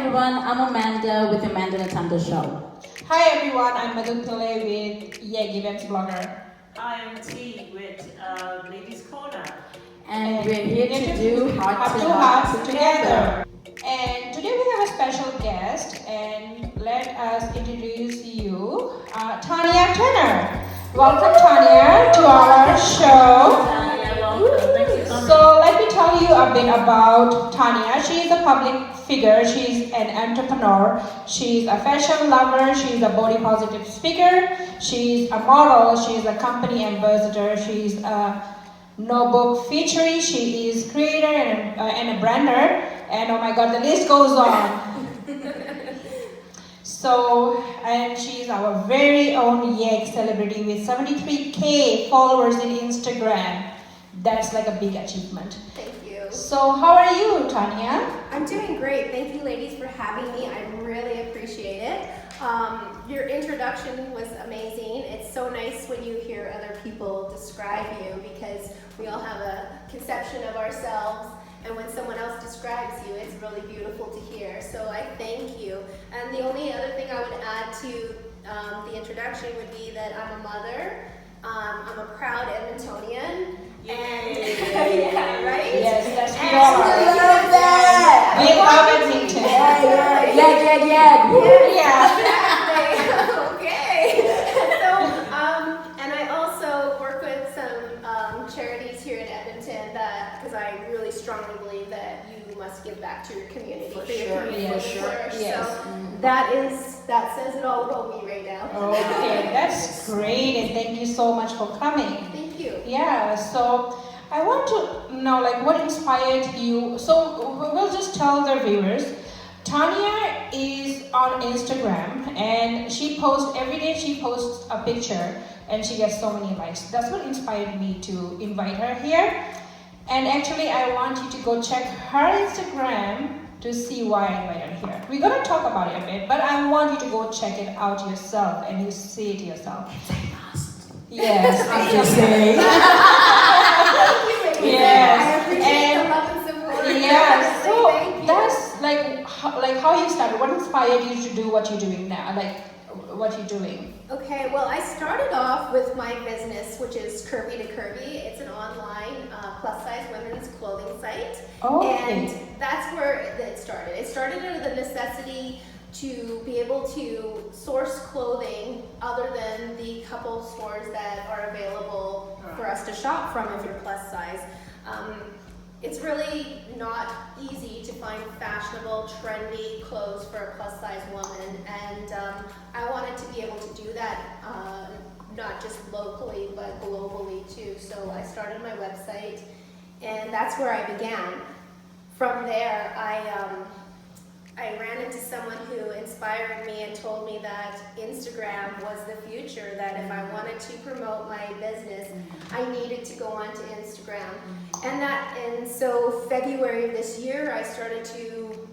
everyone, I'm Amanda with Amanda Natando Show. Hi everyone, I'm Madhu Pillai with Yeg Events Blogger. I am T with Ladies Corner. And we're here to do Heart2Heart together. And today we have a special guest, and let us introduce you, Tania Turner. Welcome, Tania, to our show. Tania, welcome. Thanks for coming. So let me tell you a bit about Tania. She is a public figure. She's an entrepreneur. She's a fashion lover. She's a body positive speaker. She's a model. She's a company ambassador. She's a notebook featuree. She is creator and a brander. And oh my God, the list goes on. So, and she's our very own Yeg celebrity with 73K followers in Instagram. That's like a big achievement. Thank you. So, how are you, Tania? I'm doing great. Thank you, ladies, for having me. I really appreciate it. Your introduction was amazing. It's so nice when you hear other people describe you because we all have a conception of ourselves. And when someone else describes you, it's really beautiful to hear. So I thank you. And the only other thing I would add to the introduction would be that I'm a mother. I'm a proud Edmontonian. And yeah, right? Yes, that's And we all I are. love that. We love Edmonton. Exactly. Okay. So, and I also work with some charities here in Edmonton because I really strongly believe that you must give back to your community. For your sure, community for to sure. flourish. Yes. So that says it all about me right now. Okay, that's great, and thank you so much for coming. Thank you. Yeah, so I want to know, like, what inspired you? So we'll just tell the viewers. Tania is on Instagram, and she posts every day. She posts a picture, and she gets so many likes. That's what inspired me to invite her here. And actually, I want you to go check her Instagram to see why I invited her here. We're gonna talk about it a bit, but I want you to go check it out yourself and you see it yourself. Yes, I'm just saying. Yes, I appreciate and the love and support. yeah, so Thank you. that's like how you started. What inspired you to do what you're doing now? Like what you're doing? Okay, well, I started off with my business, which is Curvy to Curvy. It's an online plus-size women's clothing site. Oh, And okay. that's where it started. It started out of the necessity to be able to source clothing other than the couple stores that are available for us to shop from if you're plus size. It's really not easy to find fashionable, trendy clothes for a plus size woman, and I wanted to be able to do that not just locally but globally too. So I started my website, and that's where I began. From there, I ran into someone who inspired me and told me that Instagram was the future, that if I wanted to promote my business, I needed to go onto Instagram. And so February of this year, I started to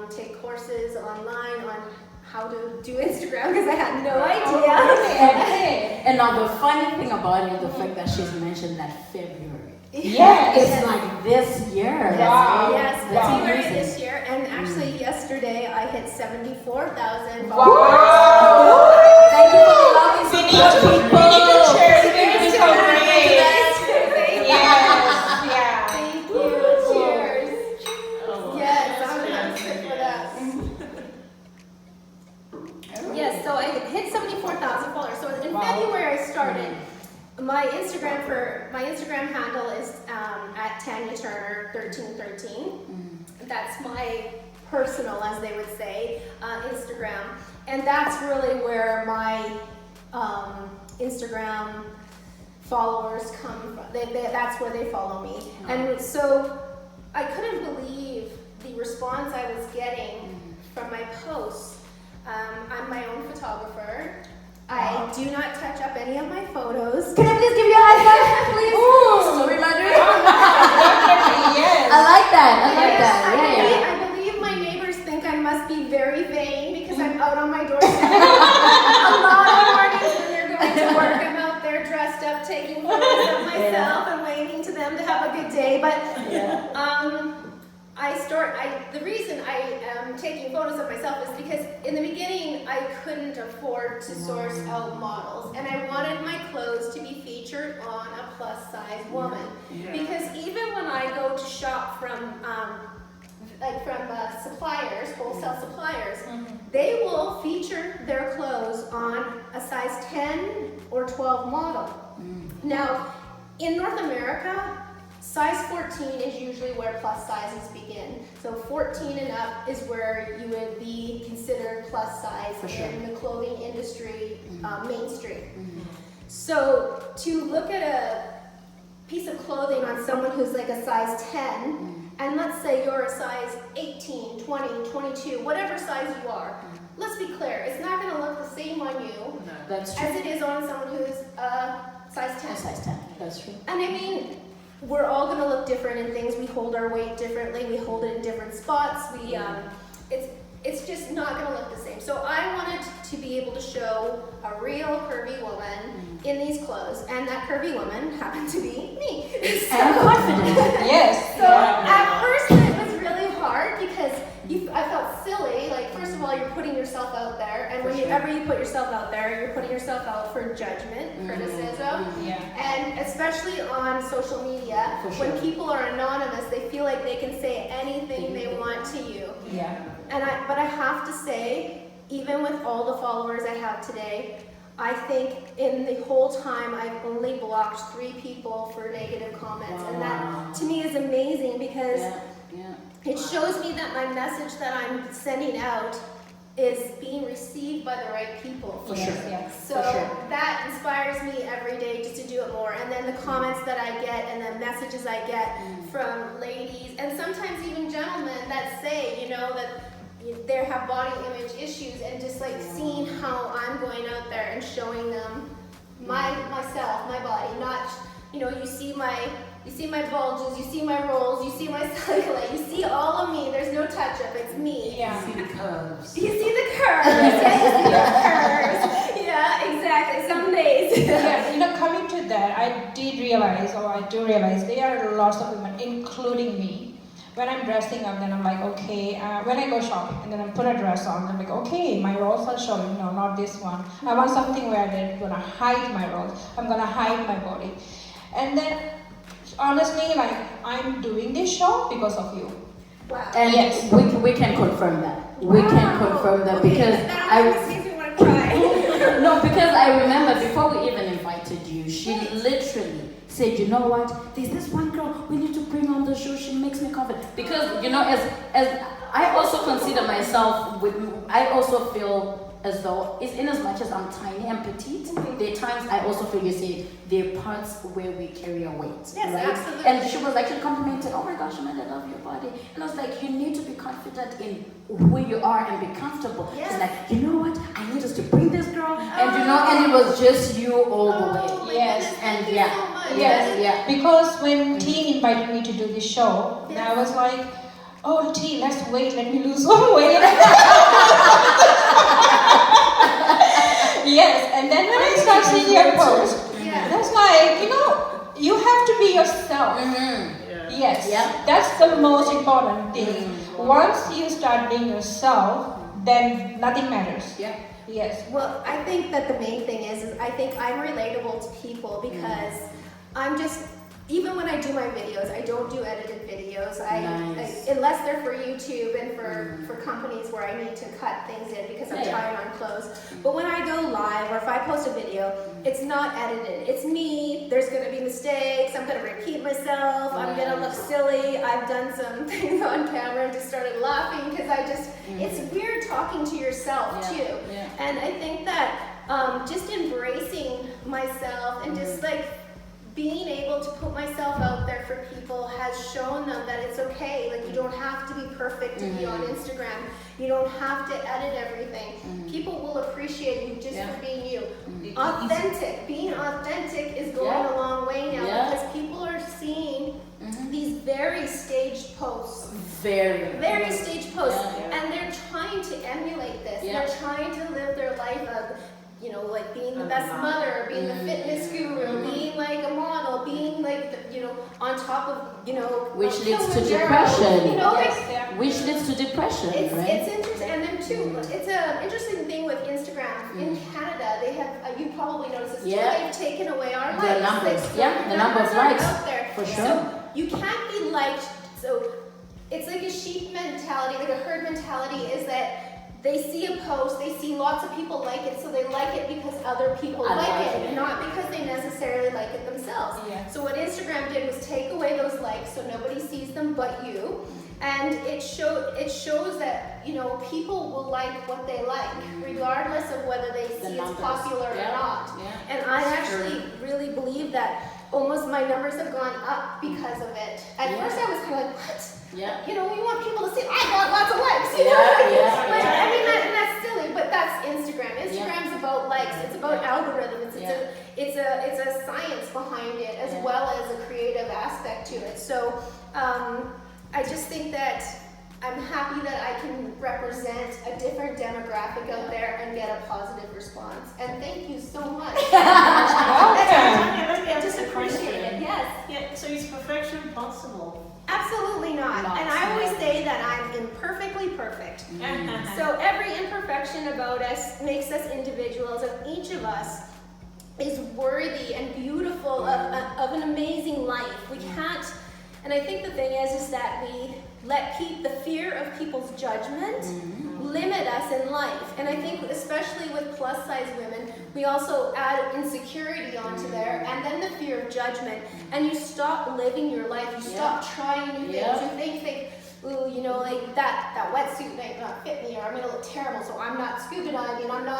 take courses online on how to do Instagram because I had no idea. And now the funny thing about it, the fact that she's mentioned that February. Yes. It's like this year. Wow. Yes, That's February amazing. this year, and actually yesterday I hit 74,000 Wow. followers. Thank you for the love and We support, need to people. share it. It's so great. Thank you. Yes, yeah. Thank you. Cheers. Yes, I'm gonna sit for that. Yes, so I hit 74,000 followers. So in Wow. February I started. My Instagram handle is at Tania Turner 1313. That's my personal, as they would say, Instagram, and that's really where my Instagram followers come from. That's where they follow me, and so I couldn't believe the response I was getting from my posts. I'm my own photographer. I do not touch up any of my photos. Can I please give you a high five, please? Ooh, reminder. Yes. I like that. I like Yes, that. Yeah. I believe my neighbors think I must be very vain because I'm out on my doorstep. A lot of mornings when they're going to work, I'm out there dressed up, taking photos of myself and waving to them to have a good day. But the reason I am taking photos of myself is because in the beginning I couldn't afford to source out models, and I wanted my clothes to be featured on a plus size woman. Yeah. Because even when I go to shop from suppliers, wholesale suppliers, they will feature their clothes on a size 10 or 12 model. Now, in North America, size 14 is usually where plus sizes begin. So 14 and up is where you would be considered plus size in the clothing industry, mainstream. So to look at a piece of clothing on someone who's like a size 10, and let's say you're a size 18, 20, 22, whatever size you are, let's be clear, it's not going to look the same on you That's true. as it is on someone who's size 10. Size 10. That's true. And I mean, we're all going to look different in things. We hold our weight differently. We hold it in different spots. It's just not going to look the same. So I wanted to be able to show a real curvy woman in these clothes, and that curvy woman happened to be me. And confident. Yes. So at first it was really hard because I felt silly. Like, first of all, you're putting yourself out there, and whenever you put yourself out there, you're putting yourself out for judgment, criticism, and especially on social media, when people are anonymous, they feel like they can say anything they want to you. Yeah. But I have to say, even with all the followers I have today, I think in the whole time I've only blocked 3 people for negative comments, and that to me is amazing because it shows me that my message that I'm sending out is being received by the right people. For sure. Yes. So that inspires me every day just to do it more. And then the comments that I get and the messages I get from ladies and sometimes even gentlemen that say, you know, that they have body image issues, and just like seeing how I'm going out there and showing them myself, my body, not, you know, you see my bulges, you see my rolls, you see my cellulite, you see all of me. There's no touch-up, it's me. Yeah. See the curves. You see the curves. Yeah, you see the curves. Yeah, exactly. Some days. Yeah, you know, coming to that, I do realize there are lots of women, including me. When I'm dressing up, then I'm like, okay, when I go shopping, and then I put a dress on, I'm like, okay, my rolls are showing, no, not this one. I want something where I'm gonna hide my rolls, I'm gonna hide my body. And then, honestly, like, I'm doing this show because of you. Wow. And Yes. we can confirm that. We can confirm that because that makes me want to cry. No, because I remember before we even invited you, she literally said, you know what, there's this one girl we need to bring on the show, she makes me confident. Because, you know, as I also consider myself, I also feel as though, in as much as I'm tiny and petite, there are times I also feel, you see, there are parts where we carry our weight, Yes, right? absolutely. And she was actually complimenting, oh my gosh, man, I love your body. And I was like, you need to be confident in who you are and be comfortable. Yes. She's like, you know what, I need us to bring this girl. And you know, and it was just you all the way. Yes. And Thank you so much. Yes, because when T invited me to do this show, I was like, oh T, let's wait, let me lose some weight. Yes, and then when I start seeing your post, that's like, you know, you have to be yourself. Yes, that's the most important thing. Once you start being yourself, then nothing matters. Yes. Well, I think that the main thing is I think I'm relatable to people because I'm just, even when I do my videos, I don't do edited videos. Unless they're for YouTube and for companies where I need to cut things in because I'm trying on clothes. But when I go live or if I post a video, it's not edited. It's me. There's going to be mistakes. I'm going to repeat myself. I'm going to look silly. I've done some things on camera and just started laughing because it's weird talking to yourself too. And I think that just embracing myself and just like being able to put myself out there for people has shown them that it's okay. Like, you don't have to be perfect to be on Instagram. You don't have to edit everything. People will appreciate you just for being you. Authentic. Being authentic is going a long way now because people are seeing these very staged posts. Very staged posts. And they're trying to emulate this. They're trying to live their life of like being the best mother, being the fitness guru, being like a model, being like, on top of, which leads to Kilimanjaro, depression. Which leads to depression, right? It's interesting, and then too, it's an interesting thing with Instagram. In Canada, they have, you probably noticed this too, they've taken away our likes. The numbers, the number of aren't likes, out there. for sure. So you can't be liked, so it's like a sheep mentality, like a herd mentality, is that they see a post, they see lots of people like it, so they like it because other people like it, not because they necessarily like it themselves. Yeah. So what Instagram did was take away those likes so nobody sees them but you. And it shows that, people will like what they like, regardless of whether they see it's popular or not. Yeah. And I actually really believe that almost my numbers have gone up because of it. At first I was kind of like, what? Yeah. We want people to see, I got lots of likes. I mean, that's silly, but that's Instagram. Instagram's about likes. It's about algorithms. It's a science behind it, as well as a creative aspect to it. So I just think that I'm happy that I can represent a different demographic out there and get a positive response. And thank you so much. I just appreciate it. Yes. Yeah, so is perfection possible? Absolutely not. And I always say that I'm imperfectly perfect. So every imperfection about us makes us individuals, and each of us is worthy and beautiful of an amazing life. We can't, and I think the thing is that we let the fear of people's judgment limit us in life. And I think especially with plus size women, we also add insecurity onto there, and then the fear of judgment, and you stop living your life, you stop trying new things, you think, ooh, like that wetsuit might not fit me, or I'm gonna look terrible, so I'm not scuba diving, I'm not,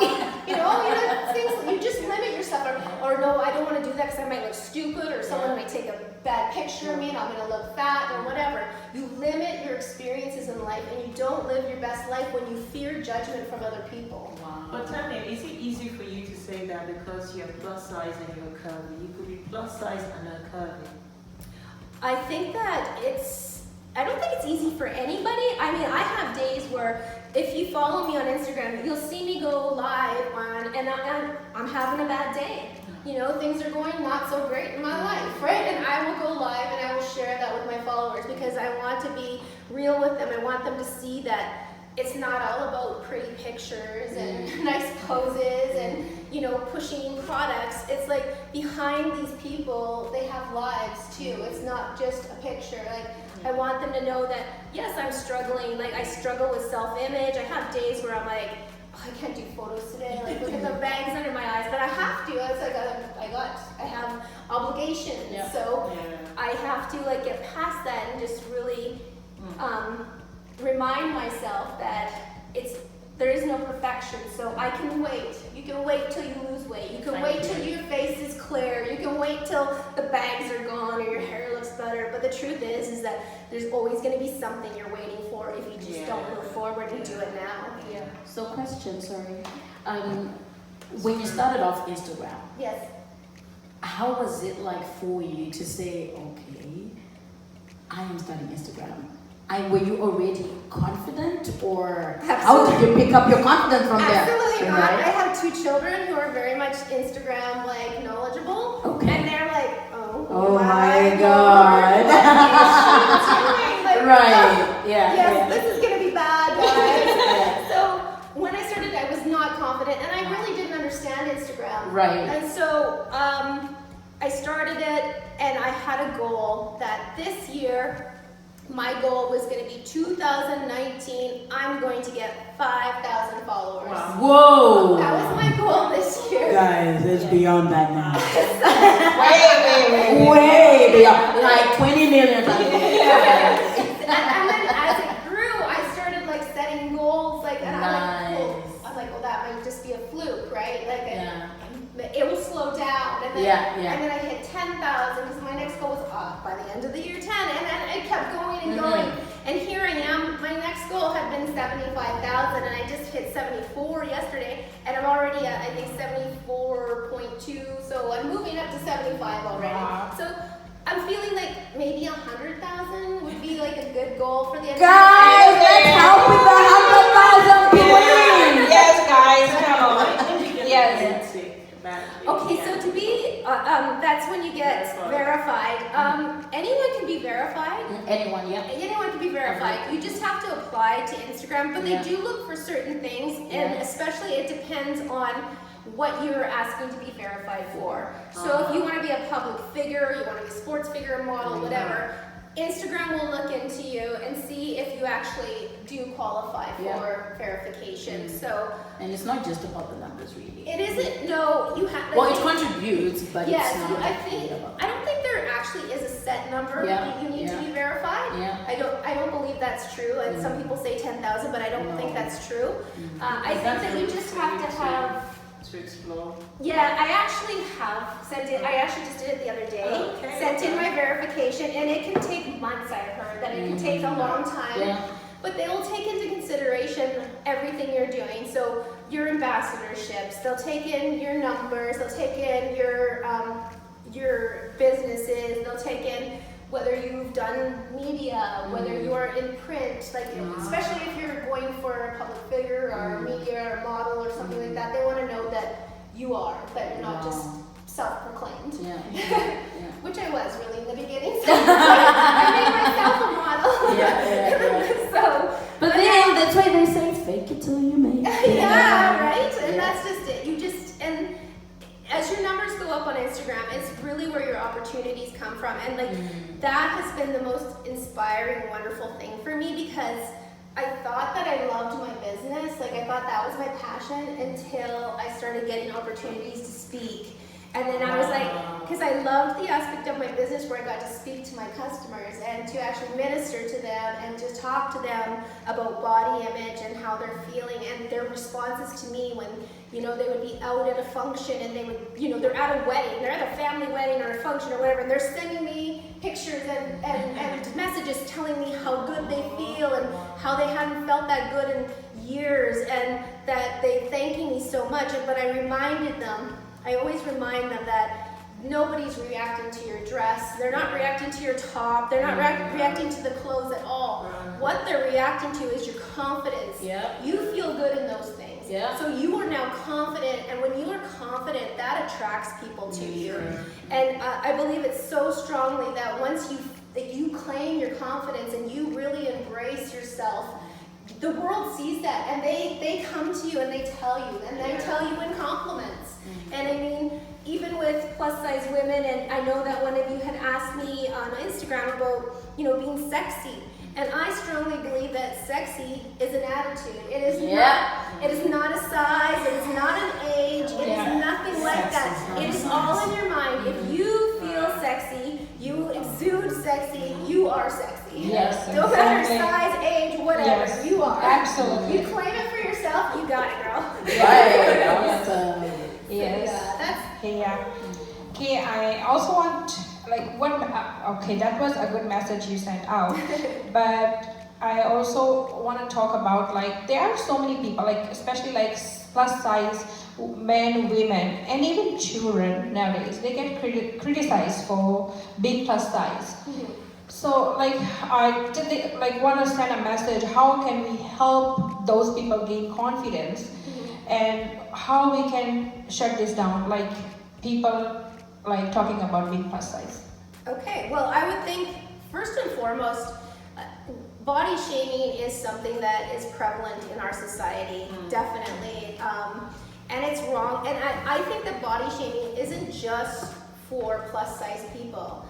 things, you just limit yourself, or no, I don't wanna do that because I might look stupid, or someone might take a bad picture of me and I'm gonna look fat, or whatever. You limit your experiences in life, and you don't live your best life when you fear judgment from other people. But Tania, is it easy for you to say that because you're plus size and you're curvy? You could be plus size and not curvy. I think that I don't think it's easy for anybody. I mean, I have days where if you follow me on Instagram, you'll see me go live and I'm having a bad day. Things are going not so great in my life, right? And I will go live and I will share that with my followers because I want to be real with them. I want them to see that it's not all about pretty pictures and nice poses and, pushing products. It's like behind these people, they have lives too. It's not just a picture. Like, I want them to know that, yes, I'm struggling. Like, I struggle with self-image. I have days where I'm like, oh, I can't do photos today. Like, look at the bags under my eyes. But I have to. It's like I have obligations. Yeah. So I have to get past that and just really remind myself that there is no perfection, so I can wait. You can wait till you lose weight. You can wait till your face is clear. You can wait till the bags are gone or your hair looks better. But the truth is that there's always going to be something you're waiting for if you just don't move forward and do it now. Yeah. So question, sorry. When you started off Instagram, yes. How was it like for you to say, okay, I am starting Instagram? Were you already confident, or how did you pick up your confidence from there? Absolutely not. Right? I have 2 children who are very much Instagram knowledgeable. Okay. And they're like, oh my God. Right. Yes, this is gonna be bad, guys. So when I started, I was not confident, and I really didn't understand Instagram. Right. And so I started it, and I had a goal that this year. My goal was going to be 2019, I'm going to get 5,000 followers. Wow. Whoa! That was my goal this year. Guys, it's beyond that now. Way beyond. Like 20 million. And then as it grew, I started setting goals, and I'm like, well, that might just be a fluke, right? It will slow down, and then I hit 10,000 because my next goal was by the end of the year 10, and then it kept going and going, and here I am. My next goal had been 75,000, and I just hit 74 yesterday, and I'm already at I think 74.2, so I'm moving up to 75 already. Wow. So I'm feeling like maybe 100,000 would be a good goal for the end of the year. Guys, let's help with the 100,000 people. Yes, guys, come on. Yes. anyone can be verified. Anyone, yeah. Anyone can be verified. You just have to apply to Instagram, but they Yeah. do look for certain things, and Yeah. especially it depends on what you're asking to be verified for. So if you want to be a public figure, you want to be a sports figure, a model, whatever, Instagram will look into you and see if you actually do qualify for verification. So And it's not just about the numbers, really. it isn't. No, you have. Well, it contributes, but Yes, it's not. I think. I don't think there actually is a set number that you need to be verified. Yeah. I don't believe that's true. And some people say 10,000, but I don't think that's true. I think that you just have to have. To explore. Yeah, I actually have sent it. I actually just did it the other day. Sent in my verification, and it can take months. I've heard that it can take a long time. Yeah. But they will take into consideration everything you're doing. So your ambassadorships, they'll take in your numbers, they'll take in your businesses, they'll take in whether you've done media, whether you are in print, like especially if you're going for a public figure or media or model or something like that, they want to know that you are, that you're not just self-proclaimed. Yeah. Which I was really in the beginning. So I made myself a model. Yeah. So, But then that's why they say fake it till you make it. yeah, right? And that's just it. You just, and as your numbers go up on Instagram, it's really where your opportunities come from. And like, that has been the most inspiring, wonderful thing for me, because I thought that I loved my business. Like, I thought that was my passion until I started getting opportunities to speak. And then I was like, because I loved the aspect of my business where I got to speak to my customers and to actually minister to them and to talk to them about body image and how they're feeling and their responses to me when, you know, they would be out at a function and they would, you know, they're at a wedding, they're at a family wedding or a function or whatever, and they're sending me pictures and messages telling me how good they feel and how they hadn't felt that good in years and that they thanking me so much. But I always remind them that nobody's reacting to your dress. They're not reacting to your top. They're not reacting to the clothes at all. What they're reacting to is your confidence. Yep. You feel good in those things. Yeah. So you are now confident, and when you are confident, that attracts people to you. And I believe it so strongly that once you claim your confidence and you really embrace yourself, the world sees that, and they come to you and they tell you, and they tell you in compliments. And I mean, even with plus size women, and I know that one of you had asked me on Instagram about, you know, being sexy. And I strongly believe that sexy is an attitude. It is not a size, it is not an age, it is nothing like that. It is all in your mind. If you feel sexy, you exude sexy, you are sexy. Yes, Don't matter exactly. size, age, whatever, Yes, you are. absolutely. You claim it for yourself, you got it, girl. Right. Yes. Yeah, that's Okay, I also want, like, okay, that was a good message you sent out, but I also want to talk about, like, there are so many people, like, especially like plus size men, women, and even children nowadays, they get criticized for being plus size. So, like, I did want to send a message, how can we help those people gain confidence, and how we can shut this down, like, people, like, talking about being plus size. okay. Well, I would think, first and foremost, body shaming is something that is prevalent in our society, definitely. And it's wrong. And I think that body shaming isn't just for plus size people.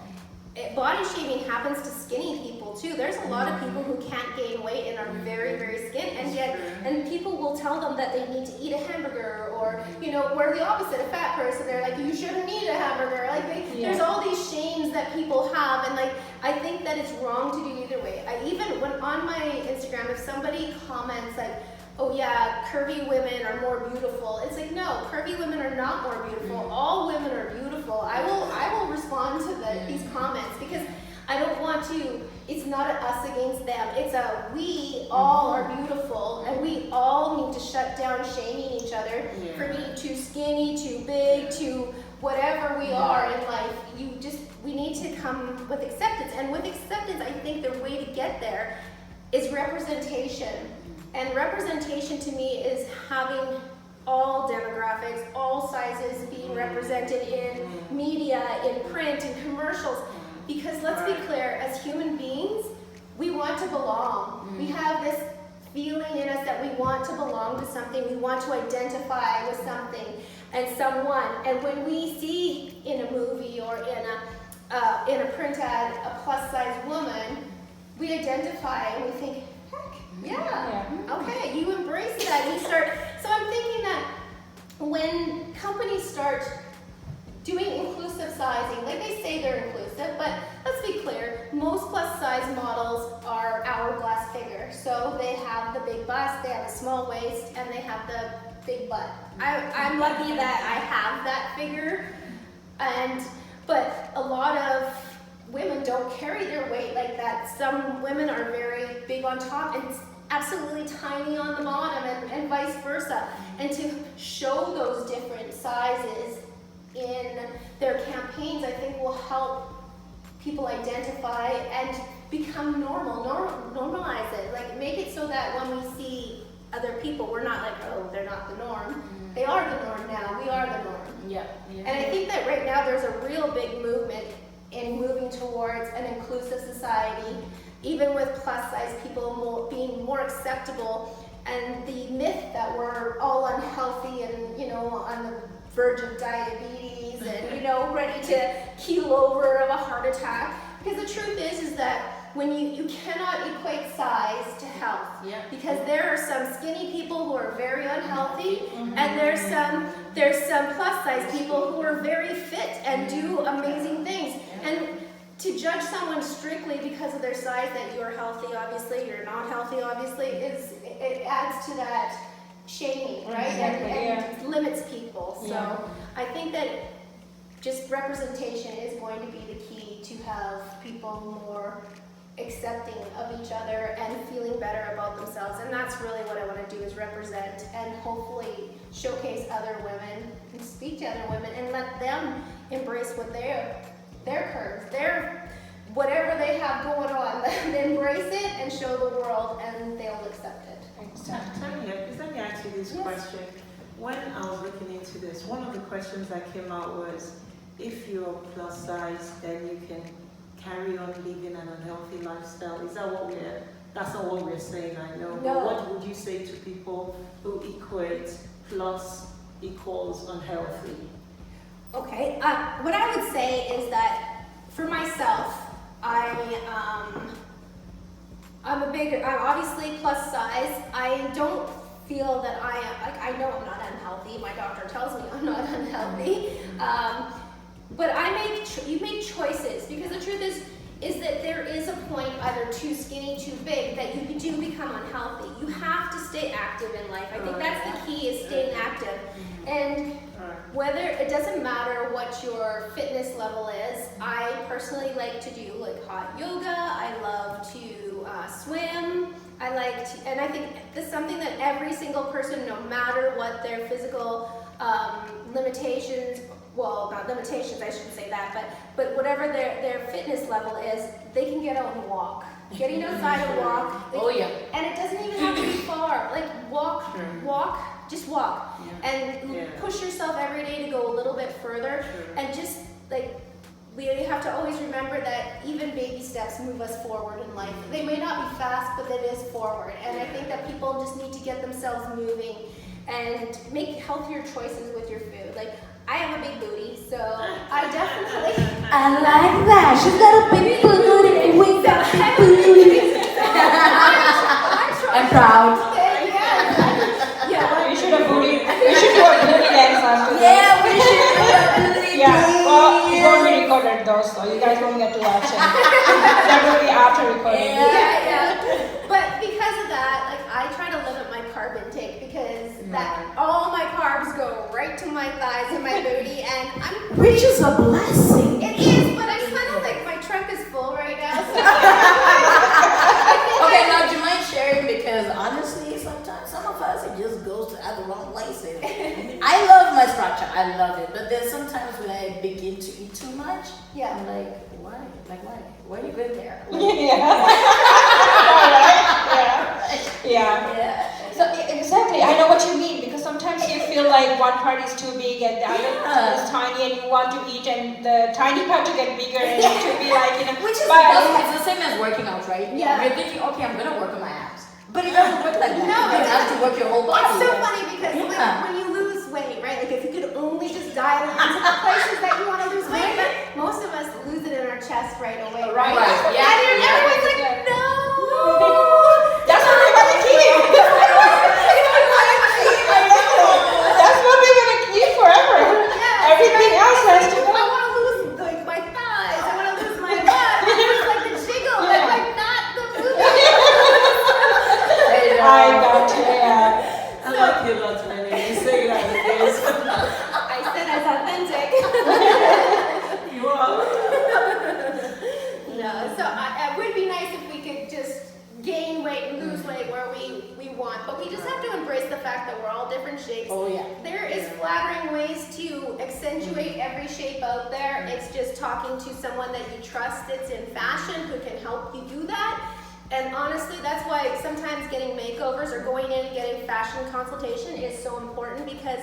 Body shaming happens to skinny people too. There's a lot of people who can't gain weight and are very, very skinny, and people will tell them that they need to eat a hamburger, or, you know, we're the opposite, a fat person, they're like, you shouldn't eat a hamburger. Like, there's all these shames that people have, and like, I think that it's wrong to do either way. Even when on my Instagram, if somebody comments like, oh yeah, curvy women are more beautiful, it's like, no, curvy women are not more beautiful. All women are beautiful. I will respond to these comments, because I don't want to, it's not a us against them. It's a we all are beautiful, and we all need to shut down shaming each other for being too skinny, too big, too whatever we are in life. We need to come with acceptance. And with acceptance, I think the way to get there is representation. And representation to me is having all demographics, all sizes being represented in media, in print, in commercials. Because let's be clear, as human beings, we want to belong. We have this feeling in us that we want to belong to something, we want to identify with something and someone. And when we see in a movie or in a print ad a plus size woman, we identify and we think, heck, yeah, okay, you embrace that. You start. So I'm thinking that when companies start doing inclusive sizing, like they say they're inclusive, but let's be clear, most plus size models are hourglass figure. So they have the big bust, they have a small waist, and they have the big butt. I'm lucky that I have that figure, but a lot of women don't carry their weight like that. Some women are very big on top and absolutely tiny on the bottom, and vice versa. And to show those different sizes in their campaigns, I think will help people identify and become normalize it. Like make it so that when we see other people, we're not like, oh, they're not the norm. They are the norm now. We are the norm. Yeah. And I think that right now there's a real big movement in moving towards an inclusive society, even with plus size people being more acceptable. And the myth that we're all unhealthy and, on the verge of diabetes and, ready to keel over of a heart attack. Because the truth is that when you cannot equate size to health. Yeah. Because there are some skinny people who are very unhealthy, and there's some plus size people who are very fit and do amazing things. And to judge someone strictly because of their size, that you're healthy, obviously, you're not healthy, obviously, it adds to that shaming, right? And limits people. So I think that just representation is going to be the key to have people more accepting of each other and feeling better about themselves. And that's really what I want to do, is represent and hopefully showcase other women and speak to other women and let them embrace what their curves, their whatever they have going on. Embrace it and show the world, and they'll accept it. Tania, let me ask you this question. When I was looking into this, one of the questions that came out was, if you're plus size, then you can carry on living an unhealthy lifestyle. Is that what that's not what we're saying, I know. No. But what would you say to people who equate plus equals unhealthy? Okay, what I would say is that for myself, I'm obviously plus size. I don't feel that I am, I know I'm not unhealthy. My doctor tells me I'm not unhealthy. But you make choices, because the truth is that there is a point, either too skinny, too big, that you do become unhealthy. You have to stay active in life. I think that's the key, is staying active. And whether, it doesn't matter what your fitness level is. I personally like to do like hot yoga. I love to swim. And I think this is something that every single person, no matter what their physical limitations, well, not limitations, I shouldn't say that, but whatever their fitness level is, they can get out and walk. Getting outside and walk. And it doesn't even have to be far. Like just walk. And push yourself every day to go a little bit further. And just like, we have to always remember that even baby steps move us forward in life. They may not be fast, but it is forward. And I think that people just need to get themselves moving and make healthier choices with your food. Like, I have a big booty, so I definitely... I like that. She's got a big booty and we got big booty. I'm proud. We should have booty. We should do a booty dance after this. Yeah, we should do a booty dance. Well, it won't be recorded though, so you guys won't get to watch it. That will be after recording. But because of that, like, I try to limit my carb intake, because all my carbs go right to my thighs and my booty, and which is a blessing. It is, but I'm kind of like, my trunk is full right now. So okay, now do you mind sharing? Because honestly, sometimes some of us, it just goes to the wrong places. I love my structure, I love it, but there's sometimes when I begin to eat too much, I'm like, why? Like, why? Why are you going there? Yeah. So exactly, I know what you mean, because sometimes you feel feel like one part is too big and the other is tiny, and you want to eat and the tiny part to get bigger and to be like, Which is it's the same as working out, right? Yeah. You're thinking, okay, I'm gonna work on my abs. But it doesn't work like that. No, you have to work your whole body. It's so funny because when you lose weight, right? Like if you could only just dial into the places that you want to lose weight, but most of us lose it in our chest right away, right? Right. Yeah. And everyone's like, no. that's what we're gonna keep. That's what we're gonna keep forever. Yeah, Everything else has to go. I want to lose like my thighs. I want to lose my butt. I lose like the jiggle, but like not the movie. I got you. Yeah. I like you lots, Renee. You say it like this. I said as authentic. You are. No, so it would be nice if we could just gain weight and lose weight where we want, but we just have to embrace the fact that we're all different shapes. Oh yeah. There is flattering ways to accentuate every shape out there. It's just talking to someone that you trust that's in fashion who can help you do that. And honestly, that's why sometimes getting makeovers or going in and getting fashion consultation is so important, because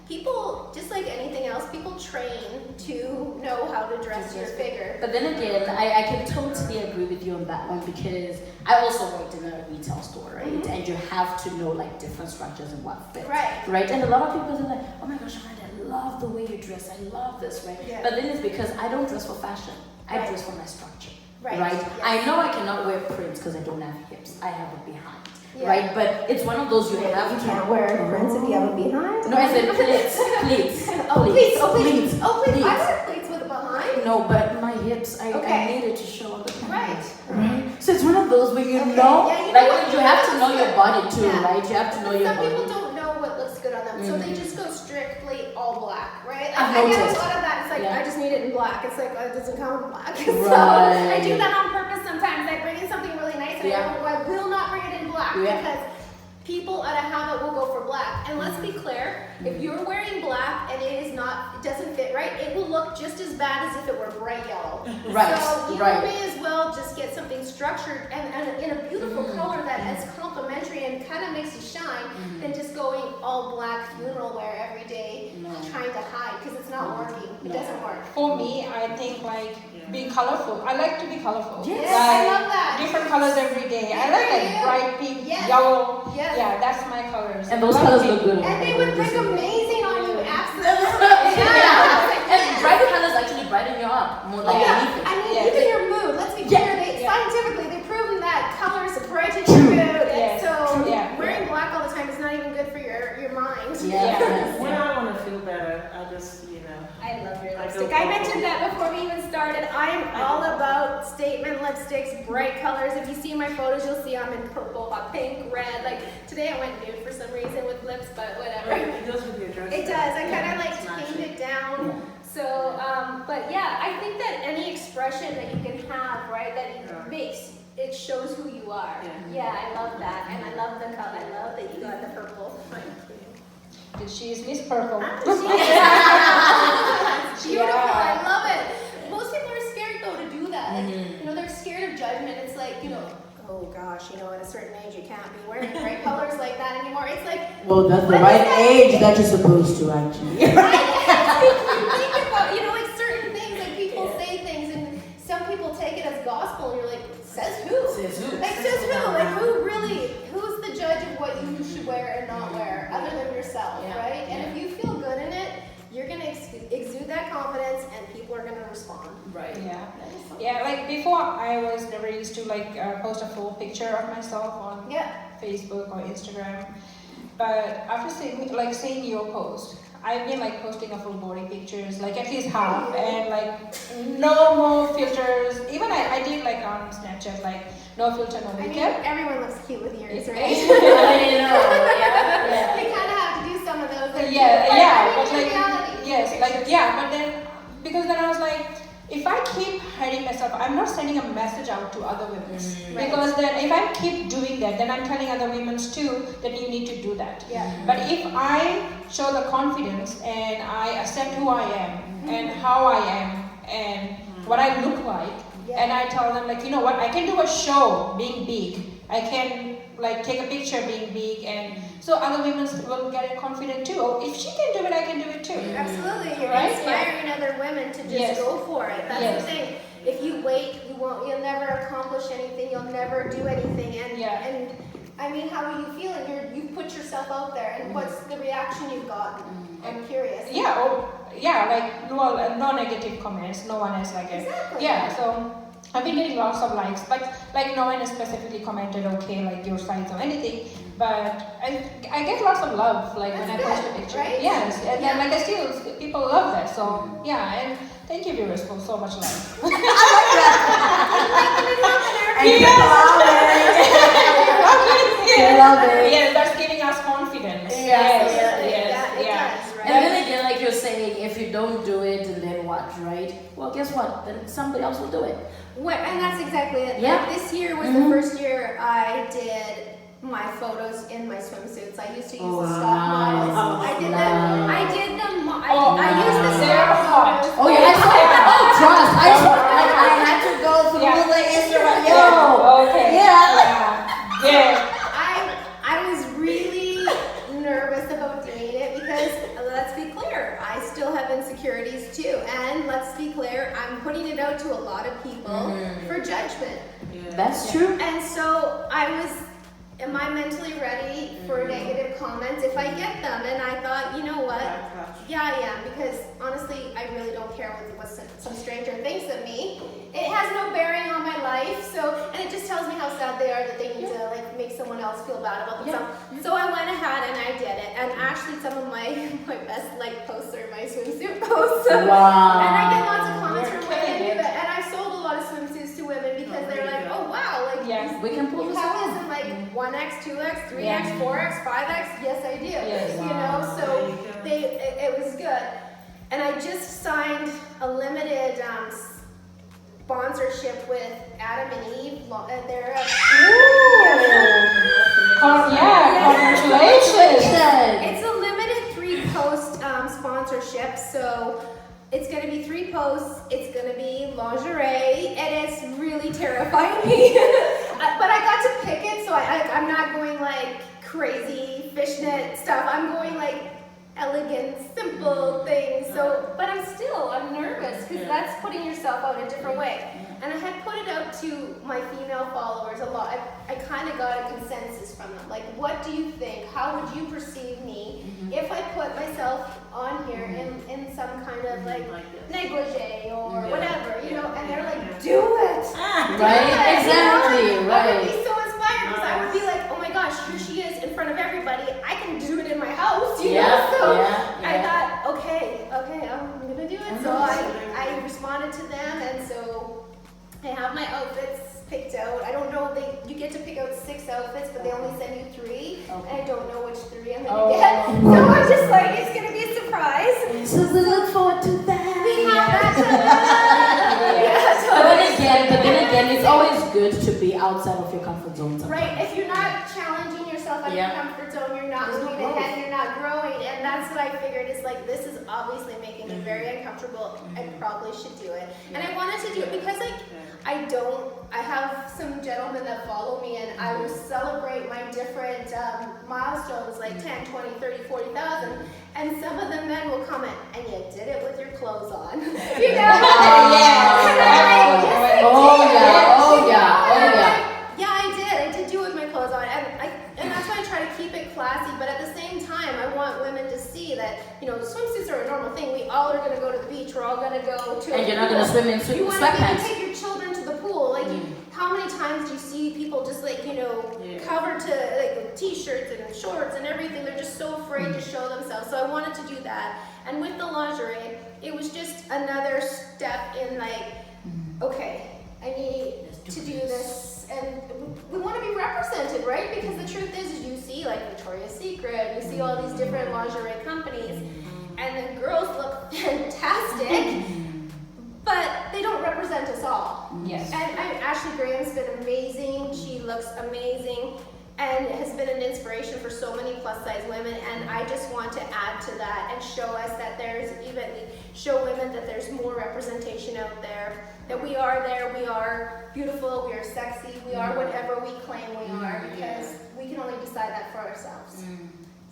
people, just like anything else, people train to know how to dress your figure. But then again, I can totally agree with you on that one, because I also worked in a retail store, right? Mm-hmm. And you have to know like different structures and what fits. Right. Right? And a lot of people are like, oh my gosh, Amanda, I love the way you dress. I love this, right? Yeah. But then it's because I don't dress for fashion. I Right. dress for my structure. Right. Yes. I know I cannot wear prints because I don't have hips. I have a behind. Yeah. Right? But it's one of those you have to. can't wear prints if you have a behind? No, I said pleats. Oh, pleats. Pleats. Oh, pleats. I Pleats. wear pleats with a behind. No, but my hips, I Okay. needed to show all the time. Right. Right. So it's one of those where you Okay. know, Yeah, you like know what you have to know your body too, Yeah. right? You have to know your Some body. people don't know what looks good on them, so they Mhm. just go strictly all black, right? I've I get a noticed. lot of that. It's like, Yeah. I just need it in black. It's like, it doesn't come in black. So Right. I do that on purpose sometimes. I bring in something really nice, and Yeah. I will not bring it in black Yeah. because people out of habit will go for black. And let's be clear, if you're wearing black and it doesn't fit right, it will look just as bad as if it were bright yellow. Right, So you right. may as well just get something structured and in a beautiful color that is complementary and kind of makes you shine than just going all black funeral wear every day, No. trying to hide, because it's not working. It doesn't work. For me, I think like being colorful. I like to be colorful. Yes. I Like, love that. different colors every day. I like Yeah. bright pink, Yes. yellow. Yes. Yeah, that's my colors. And those Bright colors pink. look good on And they you. would look Just- amazing on you, absolutely. Yeah. And bright colors actually brighten you up more than Yeah, anything. I mean, Yes. even your mood. Let's be Yeah. clear. Yeah. Scientifically, they've proven that colors brighten your mood. Yes. So Yeah. wearing black all the time is not even good for your mind. Yeah. When I want to feel better, I just, I love your I lipstick. go I purple. mentioned that before we even started. I'm all about statement lipsticks, bright colors. If you see my photos, you'll see I'm in purple, pink, red. Like today I went nude for some reason with lips, but whatever. it goes with your dress. It does. I kind of like It's tamed matching. it down. So, but yeah, I think that any expression that you can have, right, that it shows who you are. Yeah. I love that, and I love the color. I love that you got the purple. She is Miss Purple. Beautiful. Yeah. I love it. Most people are scared though to do that. Like, they're scared of judgment. It's like, oh gosh, at a certain age you can't be wearing bright colors like that anymore. It's like, Well, that's the what right is that? age that you're supposed to actually. Think about, like certain things, like people say things and some people take it as gospel and you're like, says who? Says who? Like says who? Like who's the judge of what you should wear and not wear other than yourself, Yeah. right? And if you feel good in it, you're gonna exude that confidence and people are gonna respond. Right. Yeah. Yeah, like before I was never used to post a full picture of myself on Yeah. Facebook or Instagram. But after seeing your post, I've been posting a full body pictures, at least half, and no more filters. Even I did on Snapchat, no filter, no I mean, makeup. everyone looks cute with ears, right? I know. Yeah. They kind of have to do some of those. Like, But in reality, yes, but then, because then I was like, if I keep hiding myself, I'm not sending a message out to other women. Right. Because then if I keep doing that, then I'm telling other women too that you need to do that. Yeah. But if I show the confidence and I accept who I am and how I am and what I look like, Yeah. and I tell them you know what, I can do a show being big. I can like take a picture being big, and so other women will get confident too. Oh, if she can do it, I can do it too. Absolutely, you're Right? inspiring other women to just Yes. go for it. That's Yes. the thing. If you wait, you'll never accomplish anything. You'll never do anything. And Yeah. and I mean, how are you feeling? You put yourself out there, and what's the reaction you've gotten? I'm curious. Yeah, like no negative comments. No one has like Exactly. yeah. So I've been getting lots of likes, but like no one has specifically commented, okay, like your size or anything. But I get lots of love like when I That's post a good, picture. right? Yes, and Yeah. then like I still people love that. So yeah, and thank you viewers for so much love. I love it. Yeah, that's giving us confidence. Yes, Yeah, it does, right? And then again, like you're saying, if you don't do it, then what, right? Well, guess what? Then somebody else will do it. And that's exactly it. Yeah. Like, this year was the first year I did my photos in my swimsuits. I used to use the stock models. I did them. I did them. I used the they're stock hot. models. Oh yeah, I saw that. Oh, trust. I saw. Like I had to go through Yeah. the Instagram. Yeah. Yo. Okay. Yeah. Yeah. I was really nervous about doing it because let's be clear, I still have insecurities too, and let's be clear, I'm putting it out to a lot of people for judgment. That's true. And so I was, am I mentally ready for negative comments if I get them? And I thought, you know what? Yeah, I am, because honestly, I really don't care what some stranger thinks of me. It has no bearing on my life, so, and it just tells me how sad they are that they need to like make someone else feel bad about themselves. So I went ahead and I did it, and actually some of my best like posts are my swimsuit posts. Wow. And I get lots of comments from women, and I sold a lot of swimsuits to women because they're like, oh wow, like Yes. We can pull you this have off. this in like 1x, 2x, 3x, Yeah. 4x, 5x? Yes, I do. Yes. You know, so it was good. And I just signed a limited sponsorship with Adam and Eve. They're Congratulations. It's a limited 3-post sponsorship, so it's going to be 3 posts. It's going to be lingerie, and it's really terrifying me. But I got to pick it, so I'm not going like crazy fishnet stuff. I'm going like elegant, simple things. So, but I'm nervous because that's putting yourself out a different way. And I had put it out to my female followers a lot. I kind of got a consensus from them. Like, what do you think? How would you perceive me if I put myself on here in some kind of like negligee or whatever, you know? And they're like, do it. Right? Exactly. You know? I Right. would be so inspired because I would be like, oh my gosh, here she is in front of everybody. I can do it in my house, you know? So I thought, okay, I'm gonna do it. So I responded to them, and so I have my outfits picked out. I don't know, you get to pick out 6 outfits, but they only send you 3, and I don't know which 3 I'm gonna get. So I'm just like, it's gonna be a surprise. So we look forward to that. We have that. But then again, it's always good to be outside of your comfort zone. Sometimes. Right, if you're not challenging yourself out of your comfort zone, you're not moving ahead, you're not growing, and that's what I figured is like, this is obviously making me very uncomfortable. I probably should do it. And I wanted to do it because like, I have some gentlemen that follow me, and I will celebrate my different milestones, like 10, 20, 30, 40,000, and some of the men will comment, and you did it with your clothes on. You know? Yeah, I did do it with my clothes on, and that's why I try to keep it classy, but at the same time, I want women to see that, you know, swimsuits are a normal thing. We all are going to go to the beach, we're all going to go to And you're not going to swim in You want to sweatpants. take your children to the pool. Like, how many times do you see people just like, you know, covered to like t-shirts and shorts and everything? They're just so afraid to show themselves. So I wanted to do that. And with the lingerie, it was just another step in like, okay, I need to do this. And we want to be represented, right? Because the truth is you see like Victoria's Secret, you see all these different lingerie companies, and the girls look fantastic, but they don't represent us all. Yes. And Ashley Graham's been amazing. She looks amazing and has been an inspiration for so many plus size women. And I just want to add to that and show us that show women that there's more representation out there, that we are there, we are beautiful, we are sexy, we are whatever we claim we are, because can only decide that for ourselves.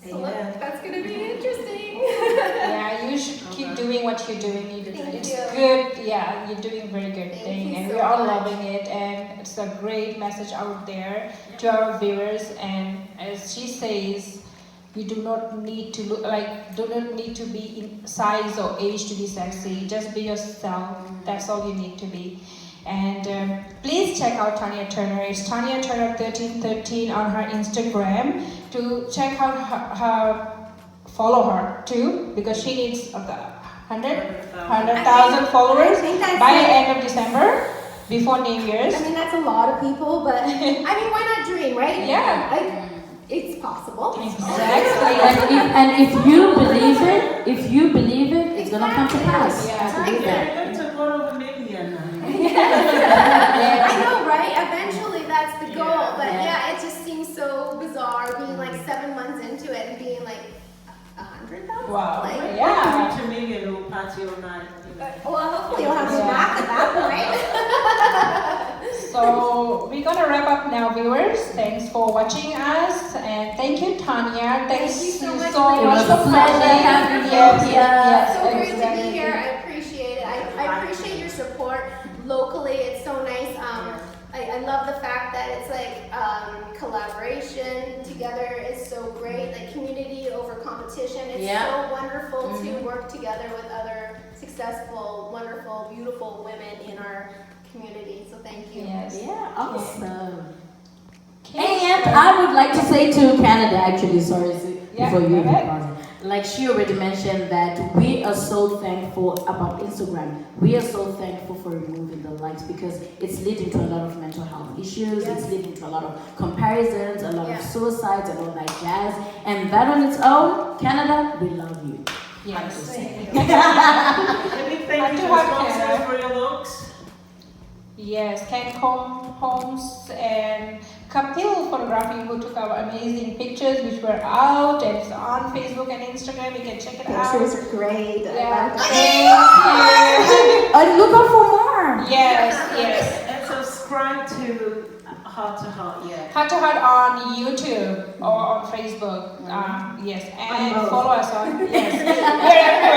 So Amen. that's gonna be interesting. Yeah, you should keep doing what you're doing. It's good. Yeah, you're doing a very good Thank thing, you and so we're all much. loving it. And it's a great message out there to our viewers. And as she says, you do not need to look like, do not need to be in size or age to be sexy. Just be yourself. That's all you need to be. And please check out Tania Turner. It's Tania Turner 1313 on her Instagram. To check out her follow her too, because she needs 100,000 followers I think that's by it. end of December, before New Year's. I mean, that's a lot of people, but I mean, why not dream, right? Yeah. It's possible. Exactly. And if you believe it, it's gonna come to pass. Yeah. Believe They're it. going to go over a million now. I know, right? Eventually, that's the goal. Yeah. But Yeah. yeah, it just seems so bizarre being like 7 months into it and being like 100,000. Wow. Like, Yeah. To me, a little party all night. well, hopefully you'll have Yeah. smack at that point. So we're gonna wrap up now, viewers. Thanks for watching us, and thank you, Tanya. Thanks you so much, It was ladies. a pleasure having you Yes, here. yes, So great to exactly. be here. I appreciate it. I appreciate your support locally. It's so nice. I love the fact that it's like collaboration together is so great. Like community over competition. It's Yeah. so wonderful to work together with other successful, wonderful, beautiful women in our community. So thank you. Yes. Yeah, awesome. Okay, And so- I would like to say to Canada, actually, sorry, Yeah, before you go even ahead. pause. Like she already mentioned that we are so thankful about Instagram. We are so thankful for removing the likes because it's leading to a lot of mental health issues. Yes. It's leading to a lot of comparisons, a lot Yeah. of suicides, and all that jazz. And that on its own, Canada, we love you. Yes. Maybe thank Heart you to to heart, sponsors Canada. for your looks. Yes, Cancom Homes and Kapil Photography, who took our amazing pictures, which were out and it's on Facebook and Instagram. You can check it out. Pictures are great. Yeah. I And look out for more. Yes, yes. And subscribe to Heart to Heart, yeah. Heart to Heart on YouTube or on Facebook. Yes, and both. follow us on. Yes, we're everywhere.